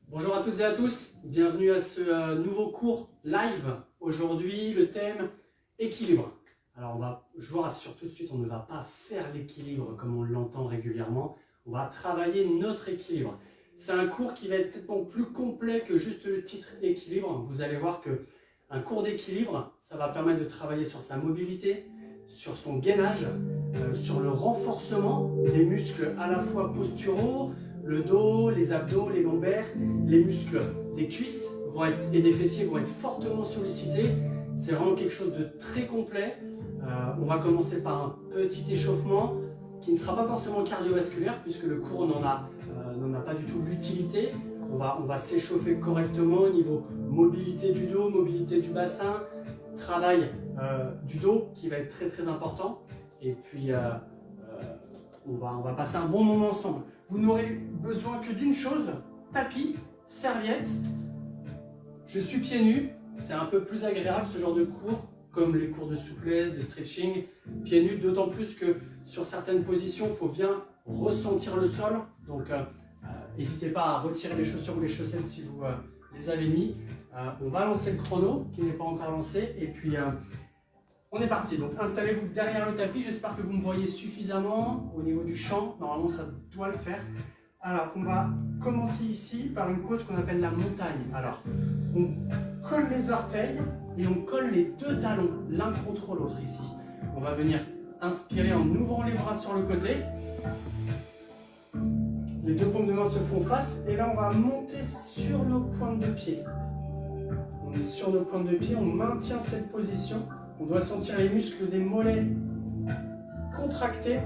Bonjour à toutes et à tous, bienvenue à ce nouveau cours live. Aujourd'hui, le thème équilibre. Alors je vous rassure tout de suite, on ne va pas faire l'équilibre comme on l'entend régulièrement, on va travailler notre équilibre. C'est un cours qui va être peut-être plus complet que juste le titre équilibre. Vous allez voir qu'un cours d'équilibre, ça va permettre de travailler sur sa mobilité, sur son gainage, sur le renforcement des muscles à la fois posturaux, le dos, les abdos, les lombaires, les muscles des cuisses et des fessiers vont être fortement sollicités. C'est vraiment quelque chose de très complet. On va commencer par un petit échauffement qui ne sera pas forcément cardiovasculaire puisque le cours n'en a pas du tout l'utilité. On va s'échauffer correctement au niveau mobilité du dos, mobilité du bassin, travail du dos qui va être très très important. Et puis on va passer un bon moment ensemble. Vous n'aurez besoin que d'une chose, tapis, serviette. Je suis pieds nus, c'est un peu plus agréable ce genre de cours, comme les cours de souplesse, de stretching, pieds nus, d'autant plus que sur certaines positions, il faut bien ressentir le sol. Donc n'hésitez pas à retirer les chaussures ou les chaussettes si vous les avez mis. On va lancer le chrono, qui n'est pas encore lancé, et puis on est parti. Donc installez-vous derrière le tapis, j'espère que vous me voyez suffisamment au niveau du champ, normalement ça doit le faire. Alors on va commencer ici par une pose qu'on appelle la montagne. Alors on colle les orteils et on colle les deux talons l'un contre l'autre ici. On va venir inspirer en ouvrant les bras sur le côté. Les deux paumes de main se font face et là on va monter sur nos pointes de pied. On est sur nos pointes de pied, on maintient cette position. On doit sentir les muscles des mollets contractés.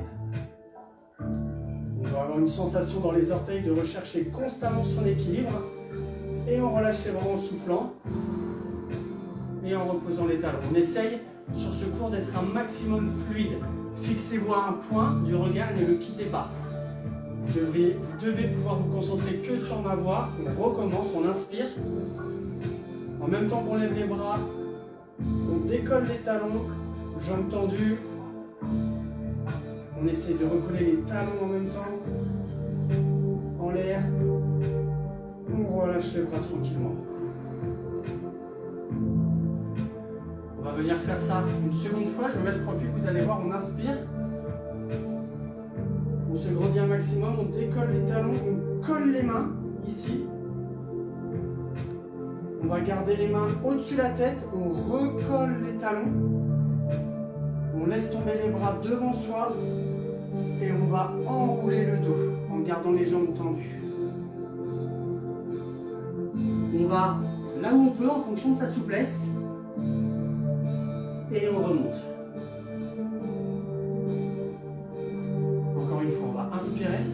On doit avoir une sensation dans les orteils de rechercher constamment son équilibre. Et on relâche les bras en soufflant. Et en reposant les talons. On essaye sur ce cours d'être un maximum fluide. Fixez-vous à un point du regard et ne le quittez pas. Vous devez pouvoir vous concentrer que sur ma voix. On recommence, on inspire. En même temps qu'on lève les bras, on décolle les talons, jambes tendues. On essaie de recoller les talons en même temps. En l'air. On relâche les bras tranquillement. On va venir faire ça une seconde fois. Je vais mettre profil, vous allez voir, on inspire. On se grandit un maximum, on décolle les talons, on colle les mains ici. On va garder les mains au-dessus de la tête, on recolle les talons. On laisse tomber les bras devant soi et on va enrouler le dos en gardant les jambes tendues. On va là où on peut en fonction de sa souplesse et on remonte. Encore une fois, on va inspirer.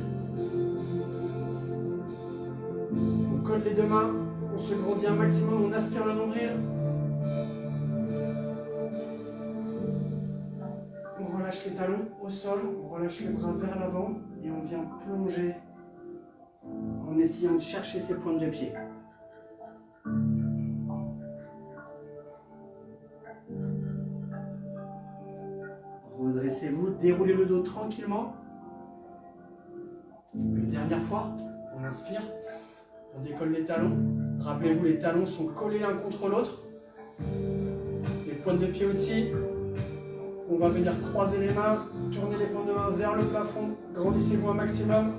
On colle les deux mains. On se grandit un maximum, on aspire le nombril. On relâche les talons au sol, on relâche les bras vers l'avant et on vient plonger en essayant de chercher ses pointes de pied. Redressez-vous, déroulez le dos tranquillement. Une dernière fois, on inspire, on décolle les talons. Rappelez-vous, les talons sont collés l'un contre l'autre. Les pointes de pied aussi. On va venir croiser les mains, tourner les paumes de main vers le plafond. Grandissez-vous un maximum.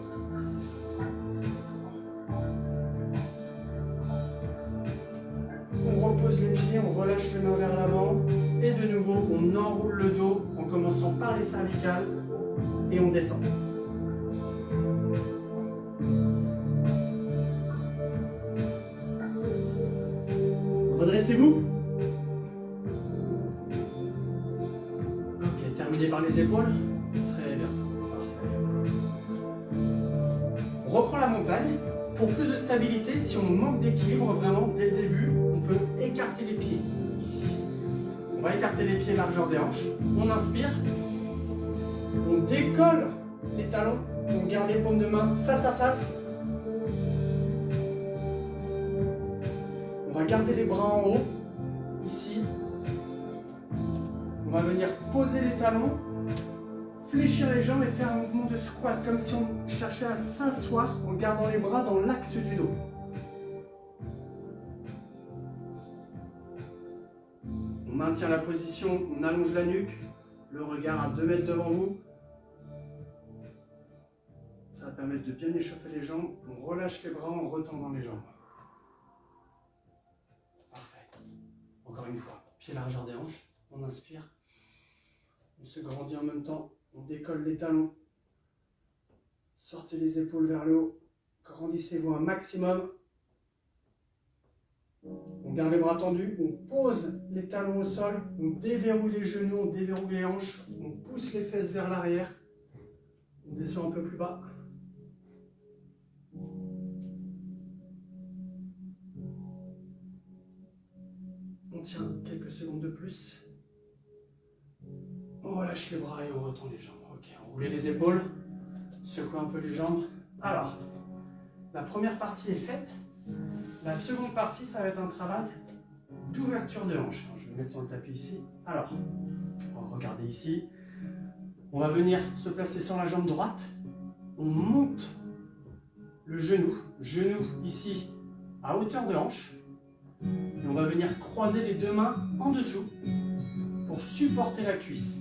On repose les pieds, on relâche les mains vers l'avant. Et de nouveau, on enroule le dos en commençant par les cervicales et on descend. Redressez-vous. Ok, terminé par les épaules. Très bien. Parfait. On reprend la montagne. Pour plus de stabilité, si on manque d'équilibre vraiment dès le début, on peut écarter les pieds ici. On va écarter les pieds largeur des hanches. On inspire. On décolle les talons. On garde les paumes de main face à face. On va garder les bras en haut, ici. On va venir poser les talons, fléchir les jambes et faire un mouvement de squat, comme si on cherchait à s'asseoir en gardant les bras dans l'axe du dos. maintient la position, on allonge la nuque, le regard à 2 mètres devant vous. Ça va permettre de bien échauffer les jambes. On relâche les bras en retendant les jambes. Parfait. Encore une fois, pied largeur des hanches. On inspire. On se grandit en même temps. On décolle les talons. Sortez les épaules vers le haut. Grandissez-vous un maximum. On garde les bras tendus. On pose les talons au sol. On déverrouille les genoux. On déverrouille les hanches. On pousse les fesses vers l'arrière. On descend un peu plus bas. On tient quelques secondes de plus. On relâche les bras et on retend les jambes. Ok, on roule les épaules. Secoue un peu les jambes. Alors, la première partie est faite. La seconde partie, ça va être un travail d'ouverture de hanche. Je vais me mettre sur le tapis ici. Alors, regardez ici. On va venir se placer sur la jambe droite. On monte le genou. Genou ici à hauteur de hanche. Et on va venir croiser les 2 mains en dessous pour supporter la cuisse.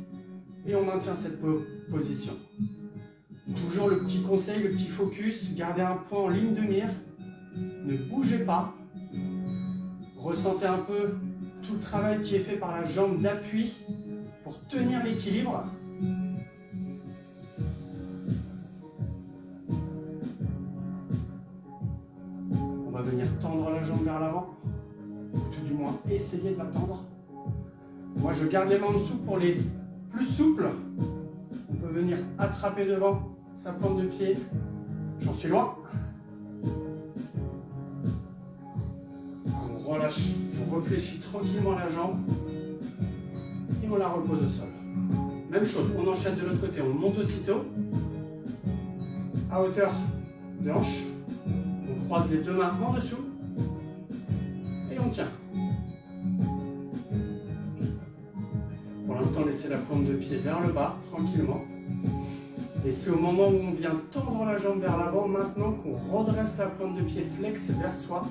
Et on maintient cette position. Toujours le petit conseil, le petit focus, gardez un point en ligne de mire. Ne bougez pas. Ressentez un peu tout le travail qui est fait par la jambe d'appui pour tenir l'équilibre. On va venir tendre la jambe vers l'avant. Tout du moins, essayez de la tendre. Moi, je garde les mains en dessous pour les plus souples. On peut venir attraper devant sa pointe de pied. J'en suis loin. On relâche, on réfléchit tranquillement la jambe et on la repose au sol. Même chose, on enchaîne de l'autre côté. On monte aussitôt à hauteur de hanche. On croise les 2 mains en dessous et on tient. Pour l'instant, laissez la pointe de pied vers le bas, tranquillement. Et c'est au moment où on vient tendre la jambe vers l'avant, maintenant qu'on redresse la pointe de pied flex vers soi,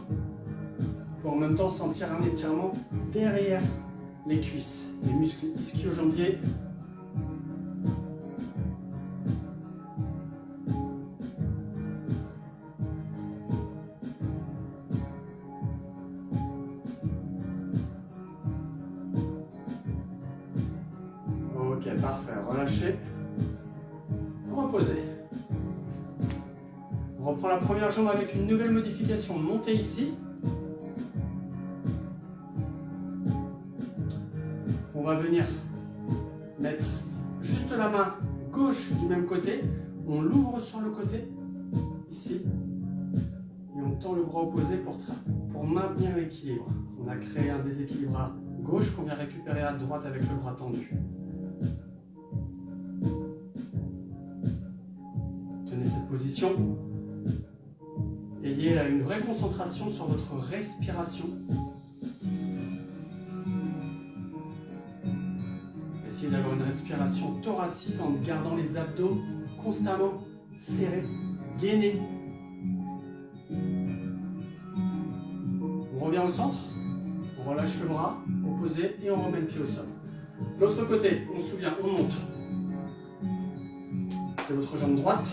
pour en même temps sentir un étirement derrière les cuisses, les muscles ischio-jambiers. Ok, parfait. Relâchez. Reposez. On reprend la première jambe avec une nouvelle modification. Montez ici. On va venir mettre juste la main gauche du même côté. On l'ouvre sur le côté, ici. Et on tend le bras opposé pour maintenir l'équilibre. On a créé un déséquilibre à gauche qu'on vient récupérer à droite avec le bras tendu. Tenez cette position. Ayez une vraie concentration sur votre respiration. Essayez d'avoir une respiration thoracique en gardant les abdos constamment serrés, gainés. On revient au centre, on relâche le bras opposé et on remet le pied au sol. L'autre côté, on se souvient, on monte. C'est votre jambe droite,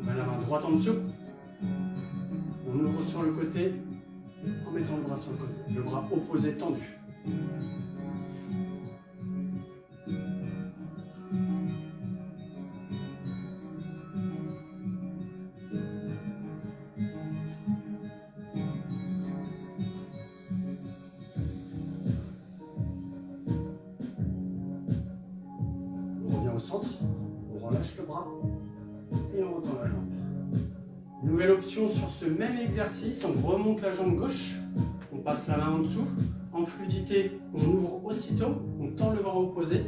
on met la main droite en dessous. On ouvre sur le côté en mettant le bras sur le côté, le bras opposé tendu. Au centre, on relâche le bras et on retend la jambe. Nouvelle option sur ce même exercice, on remonte la jambe gauche, on passe la main en dessous, en fluidité, on ouvre aussitôt, on tend le bras opposé.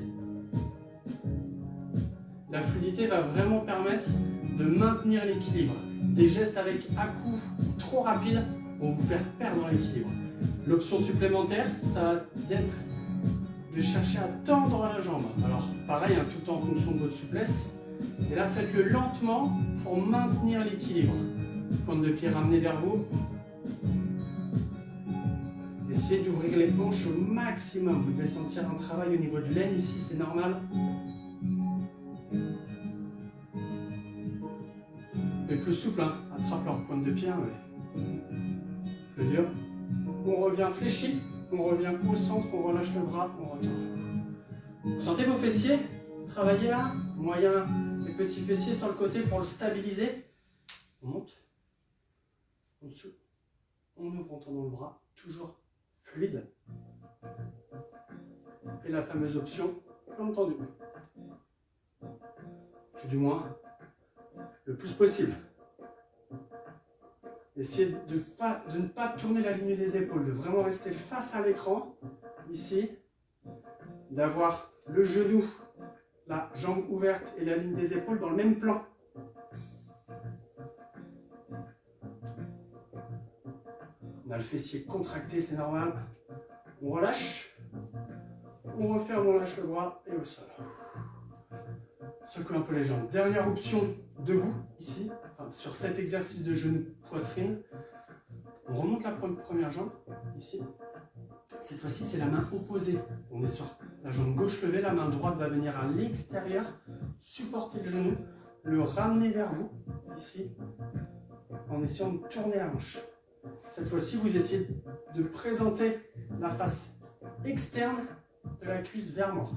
La fluidité va vraiment permettre de maintenir l'équilibre. Des gestes avec à-coups trop rapides vont vous faire perdre l'équilibre. L'option supplémentaire, ça va être de chercher à tendre la jambe. Alors pareil, tout en fonction de votre souplesse. Et là, faites-le lentement pour maintenir l'équilibre. Pointe de pied ramenée vers vous. Et Essayez d'ouvrir les hanches au maximum. Vous devez sentir un travail au niveau de l'aine ici, c'est normal. Les plus souples, hein, attrapent leur pointe de pied, mais plus dur. On revient fléchi, on revient au centre, on relâche le bras, on retourne. Vous sentez vos fessiers travailler là? Moyen, les petits fessiers sur le côté pour le stabiliser. On monte, en dessous, on ouvre en tendant le bras, toujours fluide. Et la fameuse option, jambes tendues. Tout du moins, le plus possible. Essayez de ne pas tourner la ligne des épaules, de vraiment rester face à l'écran, ici, d'avoir le genou, la jambe ouverte et la ligne des épaules dans le même plan. On a le fessier contracté, c'est normal. On relâche, on referme, on lâche le bras et au sol. Secouez un peu les jambes. Dernière option, debout, ici, enfin, sur cet exercice de genou poitrine. On remonte la première jambe, ici. Cette fois-ci, c'est la main opposée. On est sur la jambe gauche levée, la main droite va venir à l'extérieur, supporter le genou, le ramener vers vous, ici, en essayant de tourner la hanche. Cette fois-ci, vous essayez de présenter la face externe de la cuisse vers moi.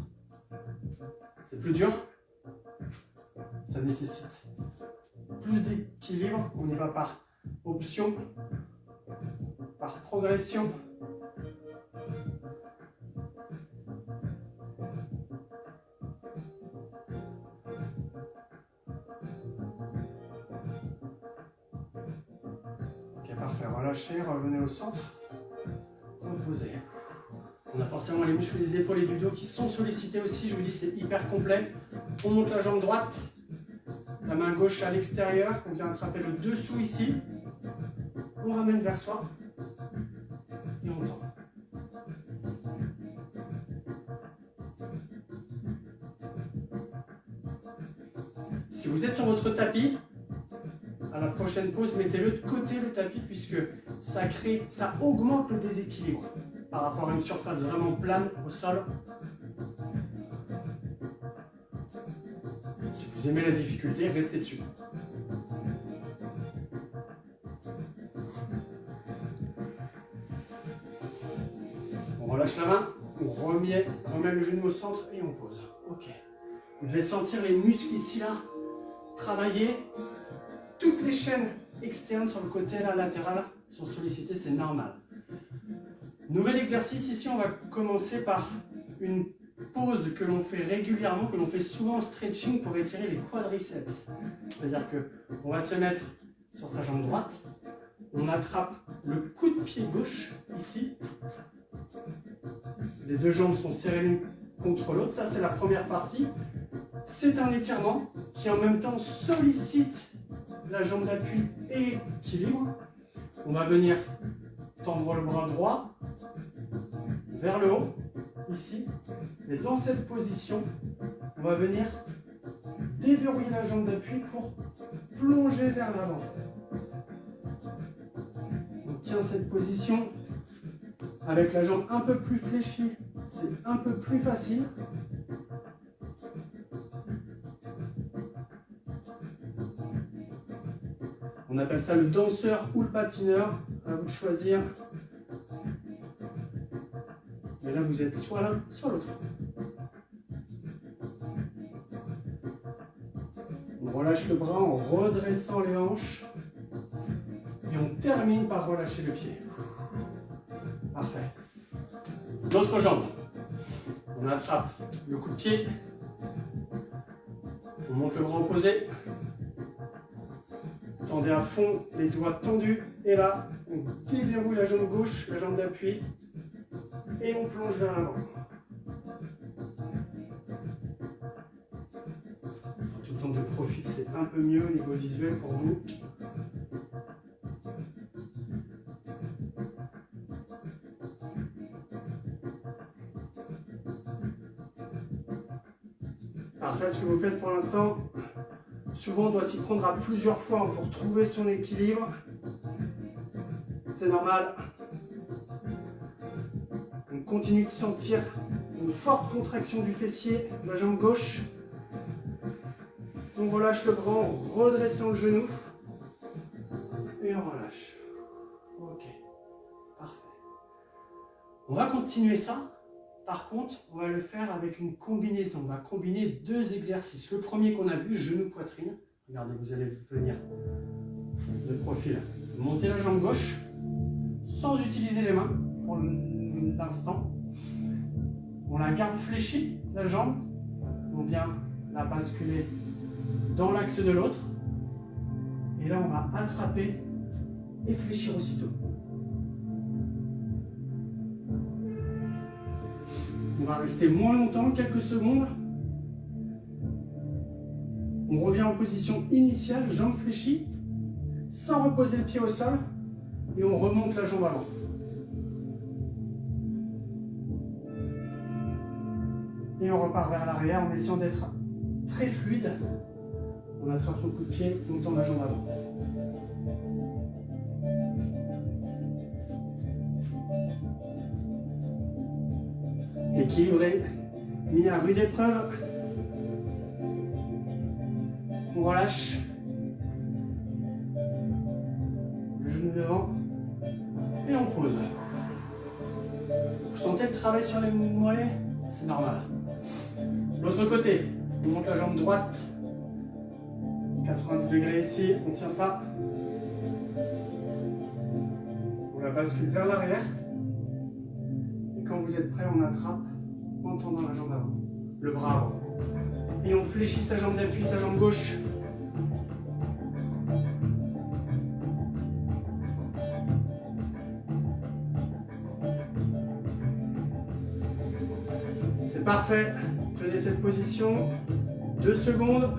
C'est plus dur. Ça nécessite plus d'équilibre. On y va par option, par progression. Ok, parfait. Relâchez, revenez au centre. Reposez. On a forcément les muscles des épaules et du dos qui sont sollicités aussi. Je vous dis, c'est hyper complet. On monte la jambe droite. La main gauche à l'extérieur. On vient attraper le dessous ici. On ramène vers soi. Et on tend. Si vous êtes sur votre tapis, à la prochaine pause, mettez-le de côté le tapis puisque ça augmente le déséquilibre par rapport à une surface vraiment plane au sol. Si vous aimez la difficulté, restez dessus. On relâche la main, on remet le genou au centre et on pose. Ok. Vous devez sentir les muscles ici, là, travailler. Toutes les chaînes externes sur le côté là, latéral sont sollicitées, c'est normal. Nouvel exercice ici, on va commencer par une pause que l'on fait régulièrement, que l'on fait souvent en stretching pour étirer les quadriceps. C'est-à-dire qu'on va se mettre sur sa jambe droite, on attrape le coup de pied gauche ici. Les deux jambes sont serrées l'une contre l'autre, ça c'est la première partie. C'est un étirement qui en même temps sollicite la jambe d'appui et l'équilibre. On va venir tendre le bras droit vers le haut, ici. Et dans cette position, on va venir déverrouiller la jambe d'appui pour plonger vers l'avant. On tient cette position avec la jambe un peu plus fléchie, c'est un peu plus facile. On appelle ça le danseur ou le patineur, à vous de choisir. Et là, vous êtes soit l'un, soit l'autre. On relâche le bras en redressant les hanches. Et on termine par relâcher le pied. Parfait. L'autre jambe. On attrape le coup de pied. On monte le bras opposé. Tendez à fond, les doigts tendus. Et là, on déverrouille la jambe gauche, la jambe d'appui. Et on plonge vers l'avant. Tout le temps de profil, c'est un peu mieux au niveau visuel pour vous. Parfait, ce que vous faites pour l'instant. Souvent, on doit s'y prendre à plusieurs fois pour trouver son équilibre. C'est normal. continue de sentir une forte contraction du fessier de la jambe gauche. On relâche le bras en redressant le genou. Et on relâche. Ok, parfait. On va continuer ça. Par contre, on va le faire avec une combinaison. On va combiner deux exercices. Le premier qu'on a vu, genou-poitrine. Regardez, vous allez venir de profil. Montez la jambe gauche sans utiliser les mains pour l'instant. On la garde fléchie, la jambe. On vient la basculer dans l'axe de l'autre. Et là, on va attraper et fléchir aussitôt. On va rester moins longtemps, quelques secondes. On revient en position initiale, jambes fléchies, sans reposer le pied au sol. Et on remonte la jambe avant. Et on repart vers l'arrière en essayant d'être très fluide. On attrape son coup de pied, on tend la jambe avant. Équilibré, mis à rude épreuve. On relâche. Le genou devant. Et on pose. Vous sentez le travail sur les mollets? C'est normal. L'autre côté, on monte la jambe droite. 90 degrés ici, on tient ça. On la bascule vers l'arrière. Et quand vous êtes prêt, on attrape en tendant la jambe avant, le bras avant. Et on fléchit sa jambe d'appui, sa jambe gauche. C'est parfait. Tenez cette position. 2 secondes.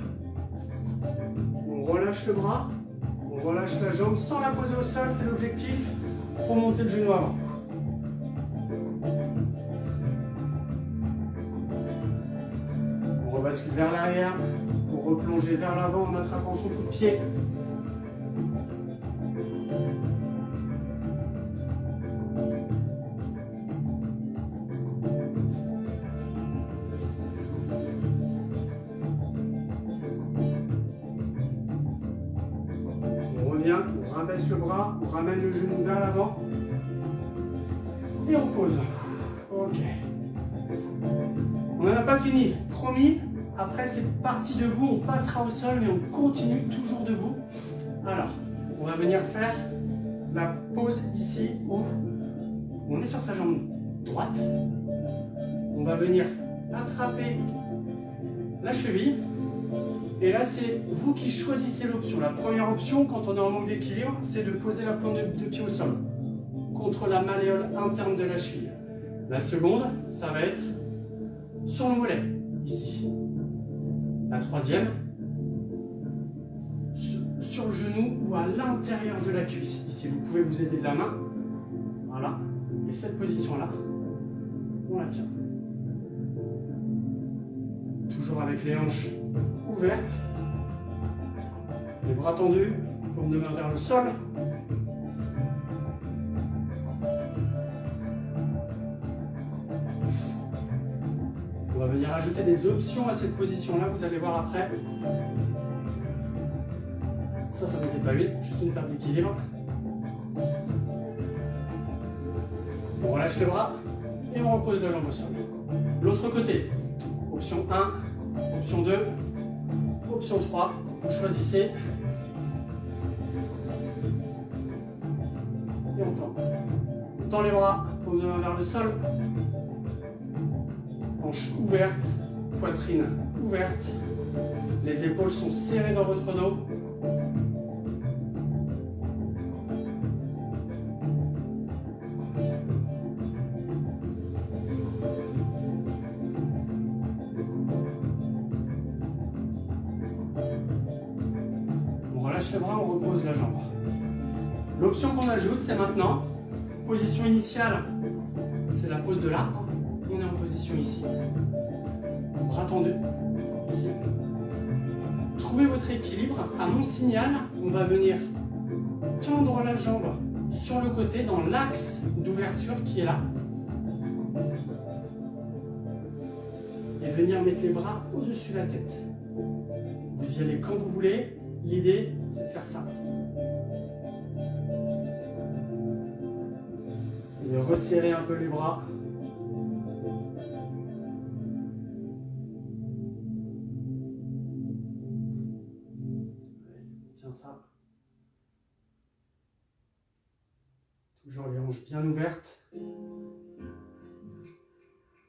On relâche le bras. On relâche la jambe sans la poser au sol. C'est l'objectif pour monter le genou avant. On rebascule vers l'arrière pour replonger vers l'avant en attrapant son coup de pied. On rabaisse le bras, on ramène le genou vers l'avant et on pose. Ok. On n'en a pas fini, promis. Après c'est parti debout, on passera au sol mais on continue toujours debout. Alors, on va venir faire la pause ici où on est sur sa jambe droite. On va venir attraper la cheville. Et là, c'est vous qui choisissez l'option. La première option, quand on est en manque d'équilibre, c'est de poser la pointe de pied au sol, contre la malléole interne de la cheville. La seconde, ça va être sur le mollet, ici. La troisième, sur le genou ou à l'intérieur de la cuisse. Ici, vous pouvez vous aider de la main. Voilà. Et cette position-là, on la tient. Toujours avec les hanches ouvertes, les bras tendus, paume de main vers le sol. On va venir ajouter des options à cette position-là, vous allez voir après. Ça n'était pas une, juste une perte d'équilibre. On relâche les bras et on repose la jambe au sol. L'autre côté, option 1, option 2, option 3, vous choisissez. Et on tend. On tend les bras, paume de main vers le sol. Hanche ouverte, poitrine ouverte. Les épaules sont serrées dans votre dos. Le bras, on repose la jambe. L'option qu'on ajoute, c'est maintenant, position initiale, c'est la pose de l'arbre. On est en position ici. Bras tendus, ici. Trouvez votre équilibre. À mon signal, on va venir tendre la jambe sur le côté, dans l'axe d'ouverture qui est là. Et venir mettre les bras au-dessus de la tête. Vous y allez quand vous voulez. L'idée, c'est de faire ça. De resserrer un peu les bras. Tiens ça. Toujours les hanches bien ouvertes.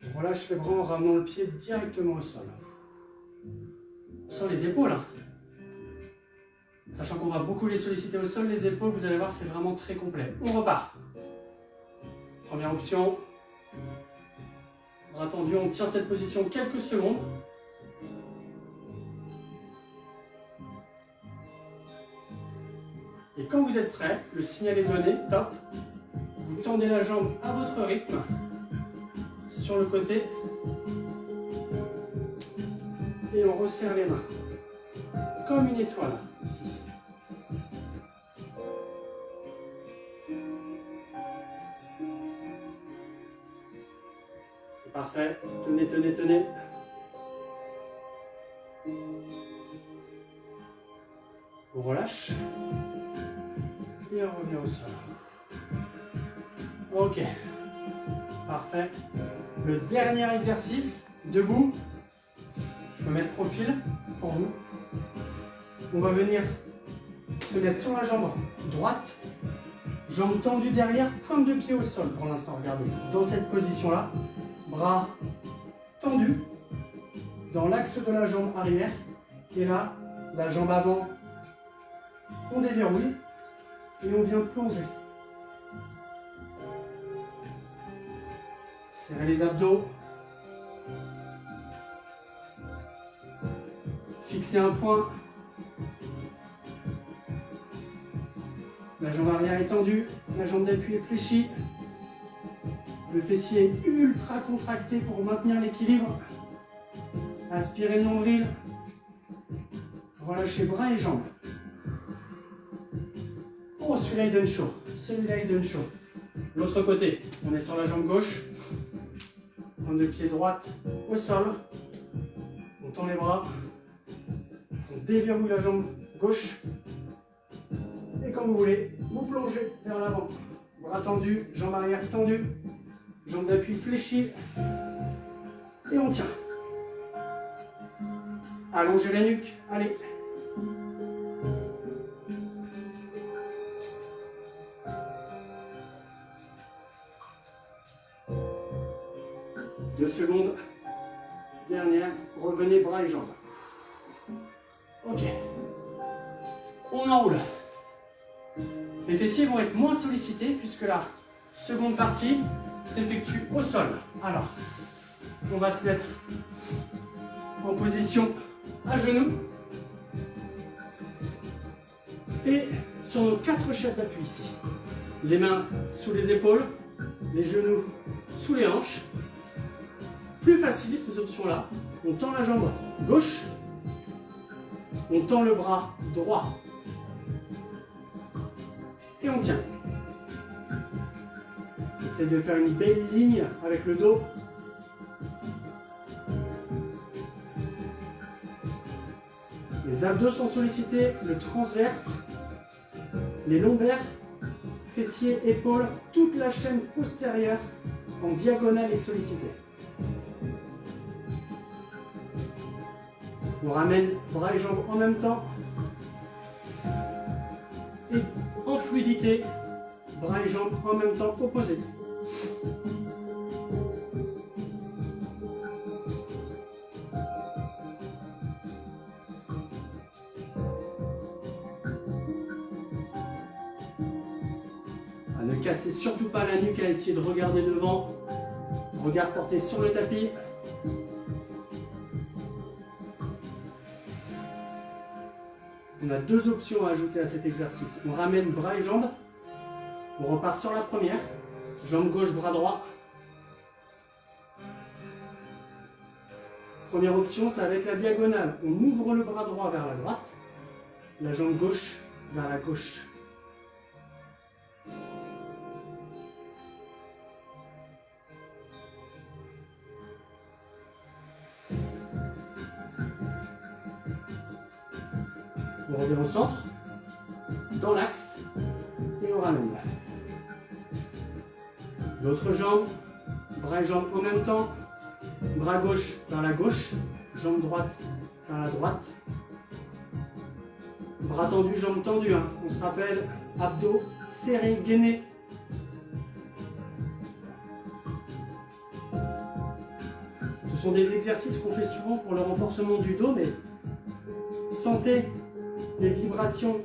On relâche les bras en ramenant le pied directement au sol. Sur les épaules. Sachant qu'on va beaucoup les solliciter au sol, les épaules, vous allez voir, c'est vraiment très complet. On repart. Première option. Bras tendus, on tient cette position quelques secondes. Et quand vous êtes prêt, le signal est donné, top. Vous tendez la jambe à votre rythme. Sur le côté. Et on resserre les mains. Comme une étoile, ici. C'est parfait. Tenez, tenez, tenez. On relâche. Et on revient au sol. Ok. Parfait. Le dernier exercice, debout. Je vais mettre profil pour vous. On va venir se mettre sur la jambe droite, jambe tendue derrière, pointe de pied au sol pour l'instant. Regardez, dans cette position-là, bras tendus dans l'axe de la jambe arrière. Et là, la jambe avant, on déverrouille et on vient plonger. Serrez les abdos. Fixez un point. La jambe arrière est tendue, la jambe d'appui est fléchie. Le fessier est ultra contracté pour maintenir l'équilibre. Aspirez le nombril. Relâchez bras et jambes. Oh, celui-là il donne chaud. Celui-là il donne chaud. L'autre côté, on est sur la jambe gauche. Pointe de pied droite au sol. On tend les bras. On déverrouille la jambe gauche. Et comme vous voulez, vous plongez vers l'avant. Bras tendus, jambe arrière tendue. Jambe d'appui fléchie. Et on tient. Allongez la nuque. Allez. Deux secondes. Dernière. Revenez bras et jambes. Ok. On enroule. Les fessiers vont être moins sollicités puisque la seconde partie s'effectue au sol. Alors, on va se mettre en position à genoux et sur nos 4 chefs d'appui ici. Les mains sous les épaules, les genoux sous les hanches. Plus facile ces options-là. On tend la jambe gauche, on tend le bras droit et on tient. Essayez de faire une belle ligne avec le dos. Les abdos sont sollicités, le transverse, les lombaires, fessiers, épaules, toute la chaîne postérieure en diagonale est sollicitée. On ramène bras et jambes en même temps. Et en fluidité, bras et jambes en même temps opposés. Ne cassez surtout pas la nuque à essayer de regarder devant. Regard porté sur le tapis. On a deux options à ajouter à cet exercice. On ramène bras et jambes. On repart sur la première. Jambe gauche, bras droit. Première option, c'est avec la diagonale. On ouvre le bras droit vers la droite. La jambe gauche vers la gauche. On revient au centre, dans l'axe, et on ramène. L'autre jambe, bras et jambes en même temps, bras gauche vers la gauche, jambe droite vers la droite. Bras tendus, jambes tendues. Hein. On se rappelle, abdos serrés, gainés. Ce sont des exercices qu'on fait souvent pour le renforcement du dos, mais sentez les vibrations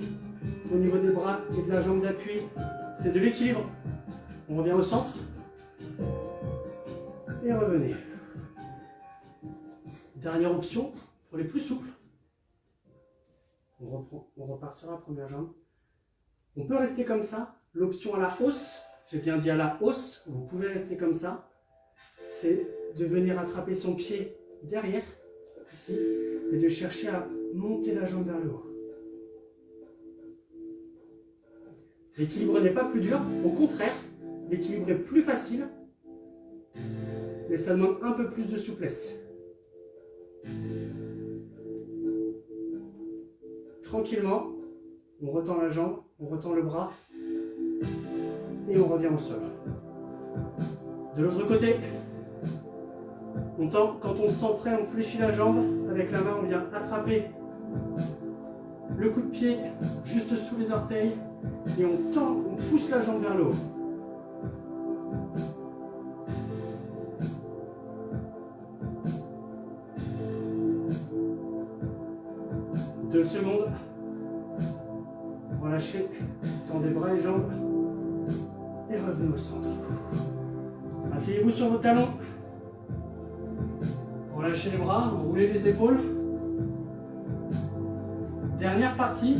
au niveau des bras et de la jambe d'appui. C'est de l'équilibre. On revient au centre. Et revenez. Dernière option pour les plus souples. On repart sur la première jambe. On peut rester comme ça. L'option à la hausse, j'ai bien dit à la hausse, vous pouvez rester comme ça. C'est de venir attraper son pied derrière, ici, et de chercher à monter la jambe vers le haut. L'équilibre n'est pas plus dur, au contraire, l'équilibre est plus facile, mais ça demande un peu plus de souplesse. Tranquillement, on retend la jambe, on retend le bras et on revient au sol. De l'autre côté, quand on se sent prêt, on fléchit la jambe. Avec la main, on vient attraper le coup de pied juste sous les orteils et on tend, on pousse la jambe vers le haut. Deux secondes. Relâchez, tendez bras et jambes et revenez au centre. Asseyez-vous sur vos talons. Relâchez les bras, roulez les épaules. Dernière partie,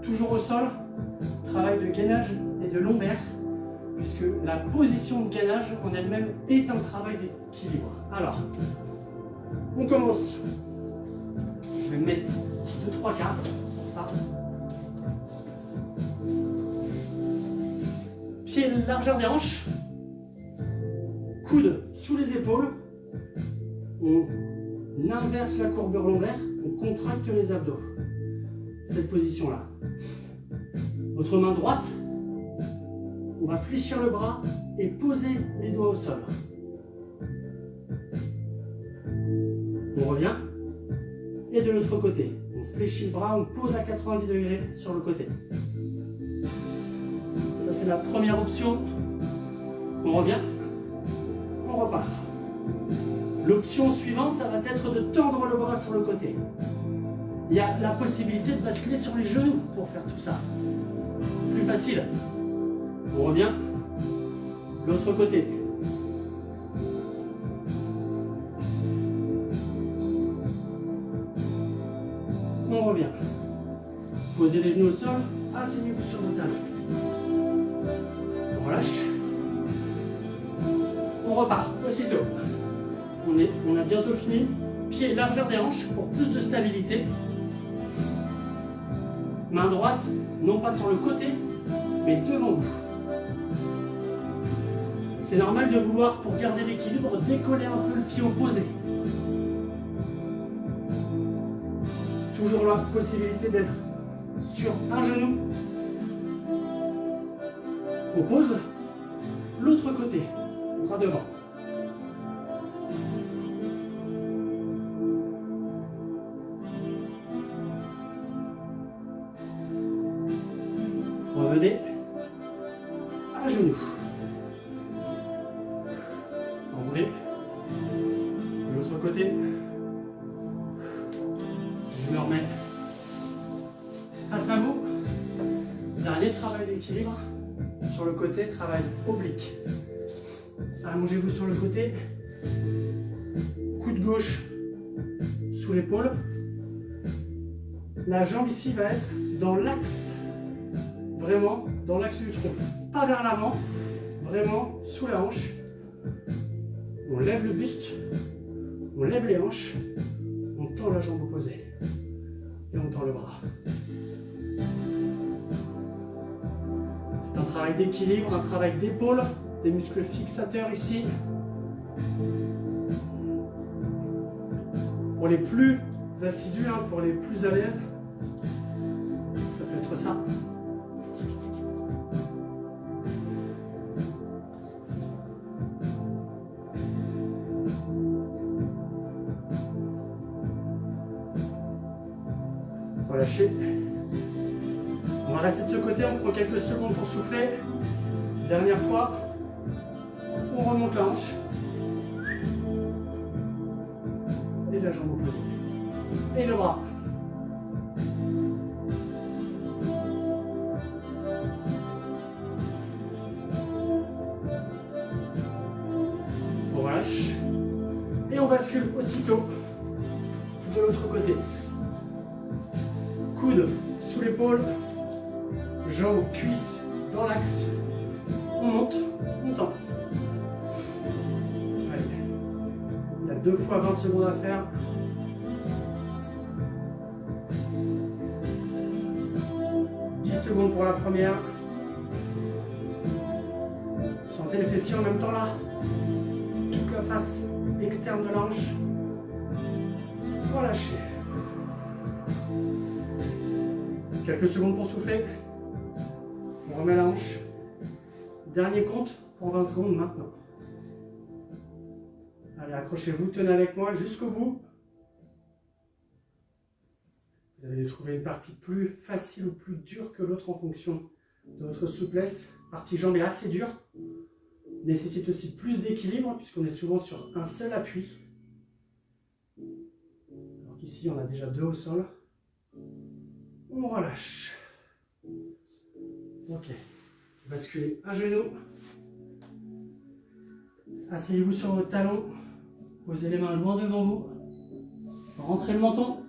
toujours au sol, travail de gainage et de lombaire, puisque la position de gainage en elle-même est un travail d'équilibre. Alors, on commence. Je vais mettre 2-3 quarts pour ça. Pied largeur des hanches, coude sous les épaules, on inverse la courbure lombaire, on contracte les abdos. Cette position-là. Votre main droite, on va fléchir le bras et poser les doigts au sol. On revient. Et de l'autre côté, on fléchit le bras, on pose à 90 degrés sur le côté. Ça, c'est la première option. On revient. On repart. L'option suivante, ça va être de tendre le bras sur le côté. Il y a la possibilité de basculer sur les genoux pour faire tout ça. Plus facile. On revient. L'autre côté. On revient. Posez les genoux au sol. Asseyez-vous sur vos talons. On relâche. On repart aussitôt. On a bientôt fini. Pied largeur des hanches pour plus de stabilité. Main droite, non pas sur le côté, mais devant vous. C'est normal de vouloir, pour garder l'équilibre, décoller un peu le pied opposé. Toujours la possibilité d'être sur un genou. On pose l'autre côté, bras devant. Revenez à genoux. Enroulez. De l'autre côté. Je me remets face à vous. Dernier travail d'équilibre. Sur le côté, travail oblique. Allongez-vous sur le côté. Coude gauche sous l'épaule. La jambe ici va être dans l'axe. Vraiment dans l'axe du tronc. Pas vers l'avant. Vraiment sous la hanche. On lève le buste. On lève les hanches. On tend la jambe opposée. Et on tend le bras. C'est un travail d'équilibre, un travail d'épaule, des muscles fixateurs ici. Pour les plus assidus, pour les plus à l'aise, ça. Relâchez. On va rester de ce côté, on prend quelques secondes pour souffler. Dernière fois, on remonte la hanche. Et la jambe opposée. Et le bras. On relâche. Et on bascule aussitôt de l'autre côté. Coude sous l'épaule, jambes, cuisses dans l'axe. On monte, on tend. Allez. Il y a 2 fois 20 secondes à faire. Secondes pour la première. Sentez les fessiers en même temps là. Toute la face externe de la hanche. Relâchez. Quelques secondes pour souffler. On remet la hanche. Dernier compte pour 20 secondes maintenant. Allez, accrochez-vous, tenez avec moi jusqu'au bout. Vous allez trouver une partie plus facile ou plus dure que l'autre en fonction de votre souplesse. Partie jambe est assez dure. Nécessite aussi plus d'équilibre puisqu'on est souvent sur un seul appui. Alors qu'ici, on a déjà 2 au sol. On relâche. Ok. Basculez un genou. Asseyez-vous sur votre talon. Posez les mains loin devant vous. Rentrez le menton.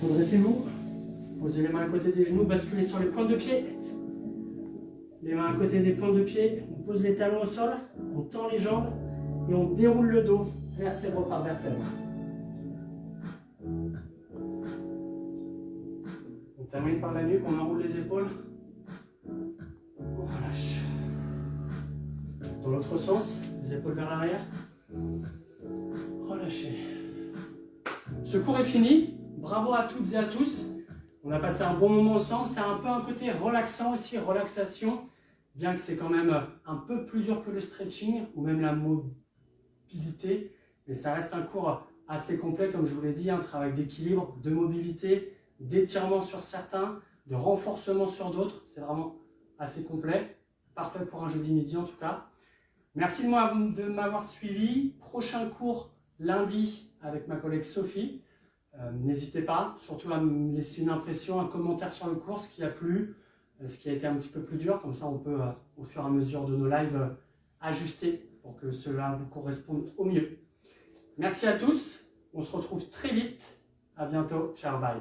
Redressez-vous, posez les mains à côté des genoux, basculez sur les pointes de pied. Les mains à côté des pointes de pied, on pose les talons au sol, on tend les jambes et on déroule le dos, vertèbre par vertèbre. On termine par la nuque, on enroule les épaules. On relâche. Dans l'autre sens, les épaules vers l'arrière. Relâchez. Ce cours est fini. Bravo à toutes et à tous. On a passé un bon moment ensemble. C'est un peu un côté relaxant aussi, relaxation. Bien que c'est quand même un peu plus dur que le stretching ou même la mobilité. Mais ça reste un cours assez complet, comme je vous l'ai dit. Un travail d'équilibre, de mobilité, d'étirement sur certains, de renforcement sur d'autres. C'est vraiment assez complet. Parfait pour un jeudi midi en tout cas. Merci de m'avoir suivi. Prochain cours lundi avec ma collègue Sophie. N'hésitez pas, surtout à me laisser une impression, un commentaire sur le cours, ce qui a plu, ce qui a été un petit peu plus dur. Comme ça, on peut, au fur et à mesure de nos lives, ajuster pour que cela vous corresponde au mieux. Merci à tous. On se retrouve très vite. À bientôt. Ciao, bye.